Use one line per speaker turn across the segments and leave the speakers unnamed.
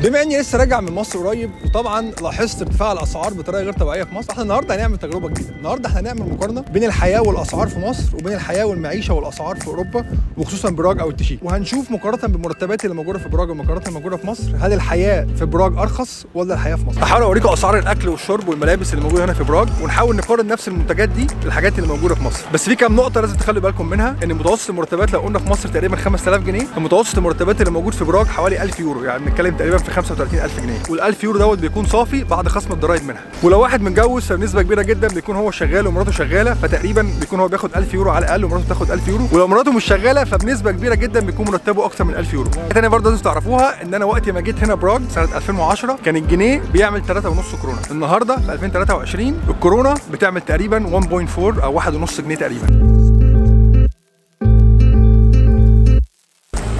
بما اني لسه راجع من مصر قريب، وطبعا لاحظت ارتفاع الاسعار بطريقه غير طبيعيه في مصر، احنا النهارده هنعمل تجربه جديده. النهارده احنا هنعمل مقارنه بين الحياه والاسعار في مصر وبين الحياه والمعيشه والاسعار في اوروبا، وخصوصا براغ او التشيك. وهنشوف مقارنه بالمرتبات اللي موجوده في براغ والمقارنات اللي موجوده في مصر، هل الحياه في براغ ارخص ولا الحياه في مصر. هحاول اوريكم اسعار الاكل والشرب والملابس اللي موجوده هنا في براغ، ونحاول نقارن نفس المنتجات دي بالحاجات اللي موجوده في مصر. بس في كام نقطه لازم تخلوا بالكم منها، ان متوسط المرتبات لو قلنا في مصر تقريبا 5000 جنيه، متوسط المرتبات اللي موجود في براغ حوالي 1000 يورو، يعني بنتكلم تقريبا في 35000 جنيه، وال1000 يورو دوت بيكون صافي بعد خصم الضرايب منها. ولو واحد متجوز فبنسبه كبيره جدا بيكون هو شغال ومراته شغاله، فتقريبا بيكون هو بياخد 1000 يورو على الاقل ومراته بتاخد 1000 يورو، ولو مراته مش شغاله فبنسبه كبيره جدا بيكون مرتبه اكثر من 1000 يورو. تاني برضه لازم تعرفوها ان انا وقت ما جيت هنا براغ سنه 2010 كان الجنيه بيعمل 3.5 كورونا، النهارده في 2023 الكورونا بتعمل تقريبا 1.4 او 1.5 جنيه تقريبا.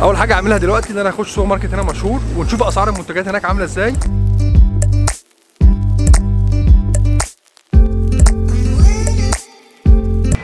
اول حاجه اعملها دلوقتي ان انا اخش سوبر ماركت هنا مشهور ونشوف اسعار المنتجات هناك عامله ازاي.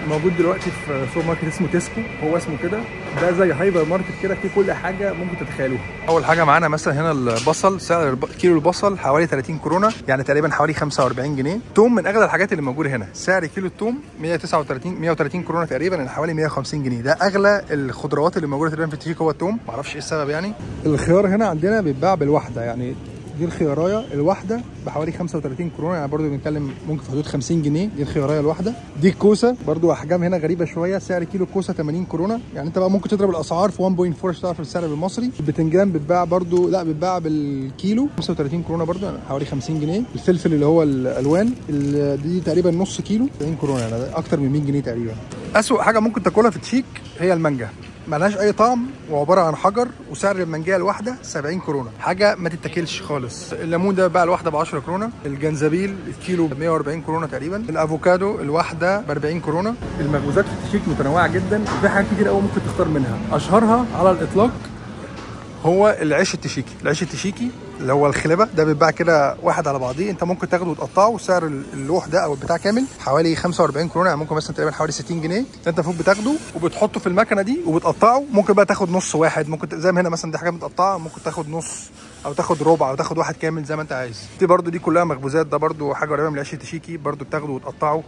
موجود دلوقتي في سوبر ماركت اسمه تيسكو، هو اسمه كده، ده زي هايبر ماركت كده فيه كل حاجه ممكن تتخيلوها. اول حاجه معانا مثلا هنا البصل، سعر كيلو البصل حوالي 30 كورونا، يعني تقريبا حوالي 45 جنيه. توم من اغلى الحاجات اللي موجوده هنا، سعر كيلو التوم 130 كورونا تقريبا، يعني حوالي 150 جنيه. ده اغلى الخضروات اللي موجوده تقريبا في التشيك هو التوم، معرفش ايه السبب يعني. الخيار هنا عندنا بيتباع بالوحده، يعني دي الخيارايه الواحده بحوالي 35 كورونا، يعني برضو بنتكلم ممكن في حدود 50 جنيه دي الخيارايه الواحده. دي الكوسه برضو احجام هنا غريبه شويه، سعر كيلو الكوسه 80 كورونا، يعني انت بقى ممكن تضرب الاسعار في 1.4 عشان تعرف السعر بالمصري. البتنجان بيتباع برضو، لا بيتباع بالكيلو 35 كورونا برضو، يعني حوالي 50 جنيه. الفلفل اللي هو الالوان دي تقريبا نص كيلو 90 كورونا، يعني اكتر من 100 جنيه تقريبا. اسوأ حاجه ممكن تاكلها في التشيك هي المانجا، ملهاش اي طعم وعباره عن حجر، وسعر المانجا الواحده 70 كورونا، حاجه ما تتاكلش خالص. الليمون ده بقى الواحده ب 10 كورونا، الجنزبيل الكيلو ب 140 كورونا تقريبا، الافوكادو الواحده ب 40 كورونا. المخبوزات في التشيك متنوعه جدا، وفي حاجات كتير قوي ممكن تختار منها. اشهرها على الاطلاق هو العيش التشيكي. العيش التشيكي اللي هو الخلبه ده بيتباع كده واحد على بعضيه، انت ممكن تاخده وتقطعه، وسعر اللوح ده او البتاع كامل حوالي 45 كورونا، يعني ممكن مثلا تقريبا حوالي 60 جنيه. انت المفروض بتاخده وبتحطه في المكنه دي وبتقطعه، ممكن بقى تاخد نص واحد، ممكن زي ما هنا مثلا دي حاجه متقطعه ممكن تاخد نص او تاخد ربع او تاخد واحد كامل زي ما انت عايز. دي برده دي كلها مخبوزات، ده برده حاجه قريبه من العيش التشيكي، برده بتاخده وتقطعه.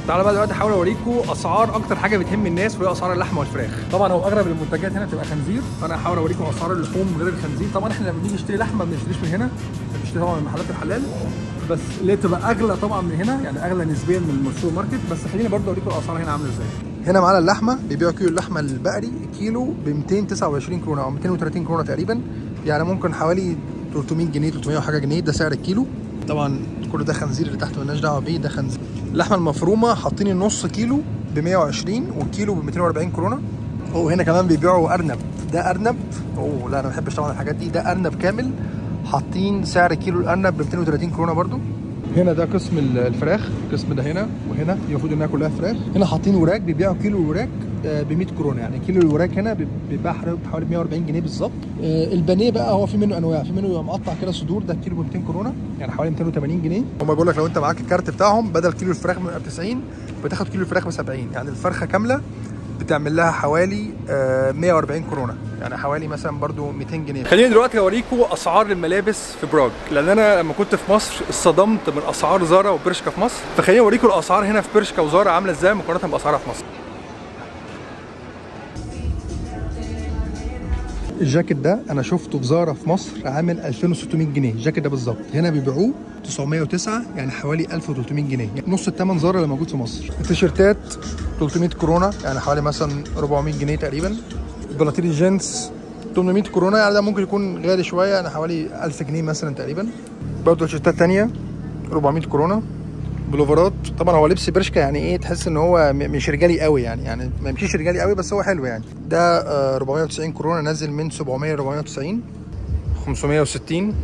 تعالى بقى دلوقتي احاول اوريكم اسعار اكتر حاجه بتهم الناس، وهي اسعار اللحمه والفراخ. طبعا هو اغلب المنتجات هنا بتبقى خنزير، فانا هحاول اوريكم اسعار اللحوم غير الخنزير. طبعا احنا لما بنيجي نشتري لحمه ما بنشتريش من هنا، بنشتري طبعا من محلات الحلال، بس اللي تبقى اغلى طبعا من هنا، يعني اغلى نسبيا من السوبر ماركت. بس خليني برضه اوريكم الاسعار هنا عامله ازاي. هنا معانا اللحمه، بيبيعوا كيلو اللحمه البقري الكيلو ب 229 كورونا او 230 كورونا تقريبا، يعني ممكن حوالي 300 جنيه 300 وحاجه جنيه، ده سعر الكيلو. طبعا كل ده خنزير اللي تحت مالناش دعوه بيه، ده خنزير. اللحمه المفرومه حاطين النص كيلو ب 120 والكيلو ب 240 كورونا. وهنا كمان بيبيعوا ارنب، ده ارنب، اوه لا انا ما بحبش طبعا الحاجات دي، ده ارنب كامل حاطين سعر كيلو الارنب ب 230 كورونا برضو. هنا ده قسم الفراخ، القسم ده هنا وهنا المفروض انها كلها فراخ. هنا حاطين وراك، بيبيعوا كيلو الوراك ب 100 كورونا، يعني كيلو الوراك هنا بيتباع حوالي 140 جنيه بالظبط. البانيه بقى هو في منه انواع، في منه مقطع كده صدور، ده كيلو ب 200 كورونا، يعني حوالي 280 جنيه. هم بيقول لك لو انت معاك الكارت بتاعهم بدل كيلو الفراخ ب 90 بتاخد كيلو الفراخ ب 70، يعني الفرخه كامله بتعمل لها حوالي 140 كورونا، يعني حوالي مثلا برضو 200 جنيه. خليني دلوقتي اوريكم اسعار الملابس في براغ، لان انا لما كنت في مصر اتصدمت من اسعار زارا وبرشكا في مصر، فخليني اوريكم الاسعار هنا في برشكا وزارا عامله ازاي مقارنه باسعارها في مصر. الجاكيت ده انا شفته في زارا في مصر عامل 2600 جنيه، الجاكيت ده بالظبط هنا بيبيعوه 909، يعني حوالي 1300 جنيه، يعني نص الثمن زارا اللي موجود في مصر. التيشيرتات 300 كورونا، يعني حوالي مثلا 400 جنيه تقريبا. البناطيل الجينز 800 كورونا، يعني ده ممكن يكون غالي شويه، يعني حوالي 1000 جنيه مثلا تقريبا. برضه تيشيرتات ثانيه 400 كورونا. بلوفرات طبعا هو لبس برشكا يعني ايه، تحس ان هو مش رجالي قوي، يعني ما يمشيش رجالي قوي بس هو حلو يعني. ده 490 كورونا، نازل من 700 ل 490. 560.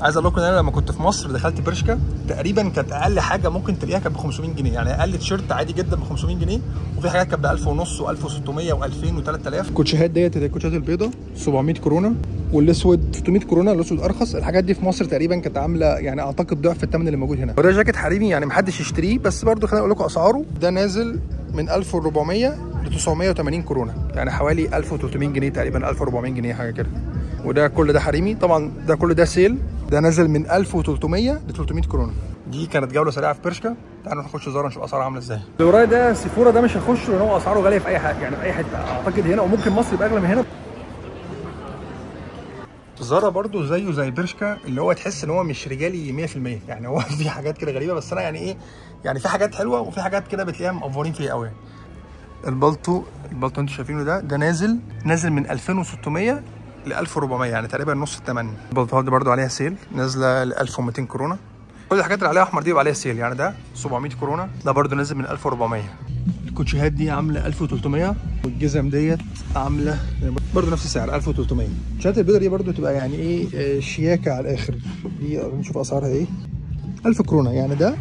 عايز اقول لكم ان انا لما كنت في مصر دخلت برشكا تقريبا كانت اقل حاجه ممكن تلاقيها كانت ب 500 جنيه، يعني اقل تيشيرت عادي جدا ب 500 جنيه، وفي حاجات كانت ب 1000 ونص و1600 و2000 و3000. الكوتشيهات ديت الكوتشيهات البيضاء 700 كورونا، والاسود 600 كورونا، الاسود ارخص. الحاجات دي في مصر تقريبا كانت عامله يعني اعتقد ضعف الثمن اللي موجود هنا. وده جاكيت حريمي يعني محدش يشتريه، بس برده خليني اقول لكم اسعاره. ده نازل من 1400 ل 980 كورونا، يعني حوالي 1300 جنيه تقريبا، 1400 جنيه حاجه كده. وده كل ده حريمي طبعا، ده كل ده سيل، ده نازل من 1300 ل 300 كورونا. دي كانت جوله سريعه في برشكا. تعالوا نخش زارا نشوف اسعارها عامله ازاي. اللي ورايا ده سيفورا، ده مش هخش لان هو اسعاره غاليه في اي حاجه، يعني في اي حته اعتقد هنا، وممكن مصر يبقى اغلى من هنا. زارا برضو زيه زي برشكا، اللي هو تحس ان هو مش رجالي 100%، يعني هو في حاجات كده غريبه، بس انا يعني ايه، يعني في حاجات حلوه وفي حاجات كده بتلاقيها مقفورين فيها قوي. البلطو انتوا شايفينه ده نازل من 2600 ل 1400، يعني تقريبا نص الثمن. البلطوات دي برضو عليها سيل، نازله ل 1200 كورونا. كل الحاجات اللي عليها احمر دي عليها سيل، يعني ده 700 كورونا، ده برضو نازل من 1400. الكوتشيهات دي عامله 1300، والجزم ديت عامله برضو نفس السعر 1300. الكوتشيهات البيضه دي برضو تبقى يعني ايه، شياكه على الاخر. دي نشوف اسعارها ايه. 1000 كورونا، يعني ده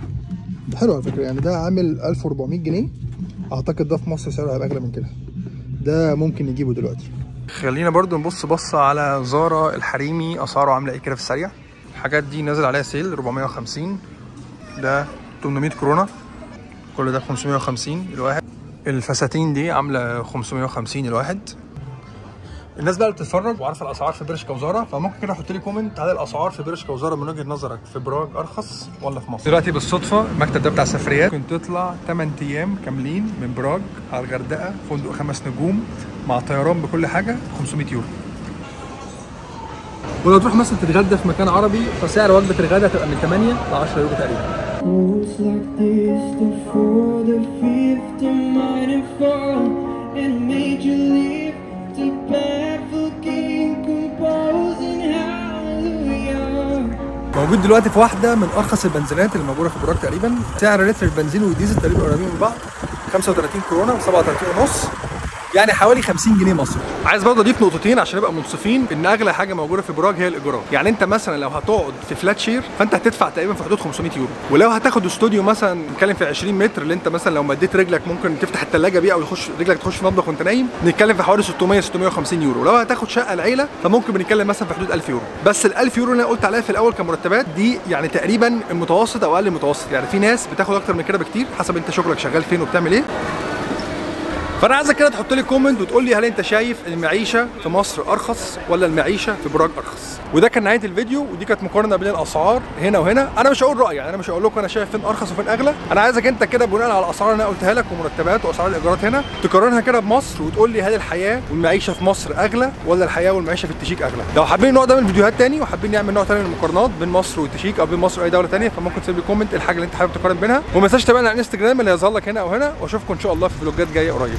حلو على فكره، يعني ده عامل 1400 جنيه. اعتقد ده في مصر سعره هيبقى اغلى من كده، ده ممكن نجيبه دلوقتي. خلينا برضو نبص بصه على زارا الحريمي، اسعاره عامله ايه كده في السريع. الحاجات دي نازل عليها سيل 450، ده 800 كورونا، كل ده 550 الواحد. الفساتين دي عامله 550 الواحد. الناس بقى اللي بتتفرج وعارفه الاسعار في برشكا وزارا، فممكن كده حط لي كومنت على الاسعار في برشكا وزارا من وجهه نظرك، في براغ ارخص ولا في مصر. دلوقتي بالصدفه المكتب ده بتاع سفريات، كنت تطلع 8 ايام كاملين من براغ على الغردقه، فندق 5 نجوم مع طيران بكل حاجه 500 يورو. ولو تروح مثلا تتغدى في مكان عربي، فسعر وجبه الغداء هتبقى من 8 ل 10 يورو تقريبا. موجود دلوقتي في واحده من ارخص البنزينات اللي موجوده في براغ تقريبا. سعر لتر البنزين والديزل تقريبا قريبين من بعض، 35 كورونا و37 ونص، يعني حوالي 50 جنيه مصري. عايز برضه اضيف نقطتين عشان نبقى منصفين، ان اغلى حاجه موجوده في براغ هي الايجارات. يعني انت مثلا لو هتقعد في فلات شير فانت هتدفع تقريبا في حدود 500 يورو، ولو هتاخد استوديو مثلا نتكلم في 20 متر، اللي انت مثلا لو مديت رجلك ممكن تفتح الثلاجه بيه او رجلك تخش في مطبخ وانت نايم، نتكلم في حوالي 650 يورو. لو هتاخد شقه العيله فممكن بنتكلم مثلا في حدود 1000 يورو. بس ال 1000 يورو اللي انا قلت عليها في الاول كمرتبات دي يعني تقريبا المتوسط او اقل المتوسط، يعني في ناس بتاخد اكتر من كده بكتير حسب انت شغلك شغال فين وبتعمل ايه. فانا عايزك كده تحط لي كومنت وتقول لي هل انت شايف المعيشه في مصر ارخص ولا المعيشه في براغ ارخص. وده كان نهايه الفيديو، ودي كانت مقارنه بين الاسعار هنا وهنا. انا مش هقول رايي، يعني انا مش هقول لكم انا شايف فين ارخص وفين اغلى. انا عايزك انت كده بناء على الاسعار اللي انا قلتها لك ومرتبات واسعار الايجارات هنا تقارنها كده بمصر، وتقول لي هل الحياه والمعيشه في مصر اغلى ولا الحياه والمعيشه في التشيك اغلى. لو حابين النوع ده من الفيديوهات تاني وحابين نعمل نوع تاني من المقارنات بين مصر والتشيك او بين مصر واي دوله تانيه، فممكن تسيب لي كومنت الحاجه اللي انت حابب تقارن بينها. وما تنساش تتابعنا على الانستجرام اللي هيظهر لك هنا او هنا، واشوفكم ان شاء الله في فلوجات جايه قريب.